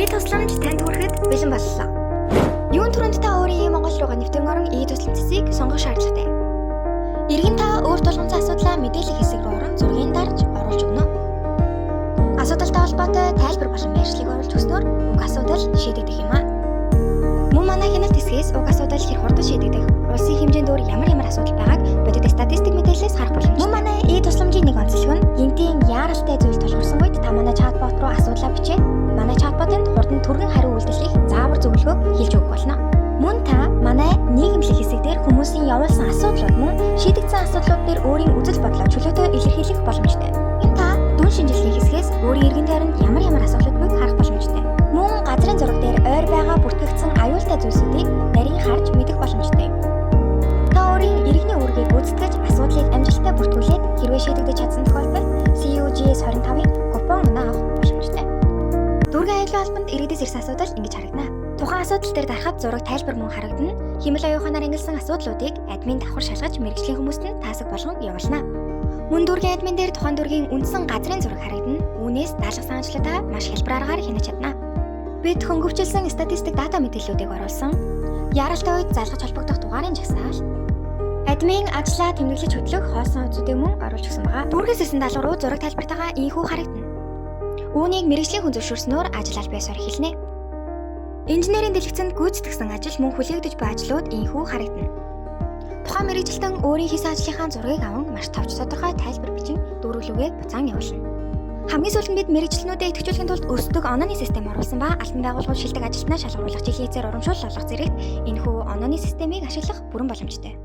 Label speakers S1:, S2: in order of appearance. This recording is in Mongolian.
S1: тусламж танд хүрэхэд бэлэн боллоо. Юун түрүүнд та өөрийн Монгол руугаа нэвтрэн орон тусламж цэцгийг сонгох шаардлагатай. Иргэн та өөр тулгуурлын асуудлаа мэдээлэл хэсэг рүү орон зургийг дарж оруулж өгнө. Асуудалтай холбоотой тайлбар болон байршлыг оруулж өгснөөр уг асуудал шийдэгдэх юм аа. Мөн манай хяналт хэсгээс уг асуудал хэр хурдан шийдэгдэх, улсын хэмжээнд өөр ямар асуудал байгааг бодит статистик мэдээлэлээс харах боломжтой. Мөн манай тусламжийн нэг онцлог нь гинтийн яаралтай зүйл тулгуурсан үед та манай чатбот руу асуудлаа бичээд манай чатботод хурдан түргэн хариу үйлдэлийг заавар зөвлөгөөг хэлж өгөх болно. Мөн та манай нийгэмлэг хэсэг дээр хүмүүсийн явуулсан асуудлууд мөн шийдэгдсэн асуудлууд дээр өөрийн үзэл бодлоо чөлөөтэй илэрхийлэх боломжтой. Энэ та дүн шинжилгээ хэсгээс өөрийн иргэн тойронд ямар асуудлууд байгааг харах боломжтой. Мөн газрын зураг дээр ойр байгаа бүртгэгдсэн аюултай зүйлсүүдийг нарийн харж мэдэх боломжтой. Та өөрийн иргэний үүргийг гүйцэтгэж асуудлыг амжилттай бүртгүүлээд хэрвээ шийдэгдэж чадсан тохиолдолд CUGS 25-ын купон оноо авах боломжтой. Дүүргийн аюулын албанд иргэдээс ирсэн асуудал ингэж харагдана. Тухайн асуудал дээр дарахад зураг тайлбар мөн харагдана. Хэмэл оюуханаар ангилсан асуудлуудыг админ давхар шалгаж мэргэжлийн хүмүүст нь таасаг болгон явуулна. Мөн дүүргийн админ дээр тухайн дүүргийн үндсэн газрын зураг харагдана. Үүнээс даалгасан санаачлалаа маш хялбар аргаар хянаж чадна. Бид хөнгөвчлсөн статистик дата мэдээллүүдийг оруулсан. Яаралтай үед залгаж холбогдох дугаарын жагсаал, админ ажлаа тэмдэглэж хөтлөх хоосон үзүүдийг мөн оруулж өгсөн байгаа. Дүүргээс ирсэн даалгавар руу зураг тайлбартайгаа ийхүү харагдана. Үүнийг мэргэжлийн хүн зөвшөөрснөөр ажил албаасаар эхэлнэ. Инженерийн дэлгэцэнд гүйцэтгсэн ажил мөн хүлээгдэж буй ажлууд ийхүү харагдана. Тухайн мэргэжилтэн өөрийн хийсэн ажлынхаа зургийг аван маш товч тодорхой тайлбар бичин дүүрүүлүүгээ буцаан явуулна. Хамгийн сүүлд бид мэргэжилтнүүдэд идэвхжүүлэхийн тулд өсдөг онооны систем оруулсан ба албан байгууллагууд шилдэг ажилтнаа шалгаруулах жилийн эзээр урамшуул олох зэрэгт энэхүү онооны системийг ашиглах бүрэн боломжтой.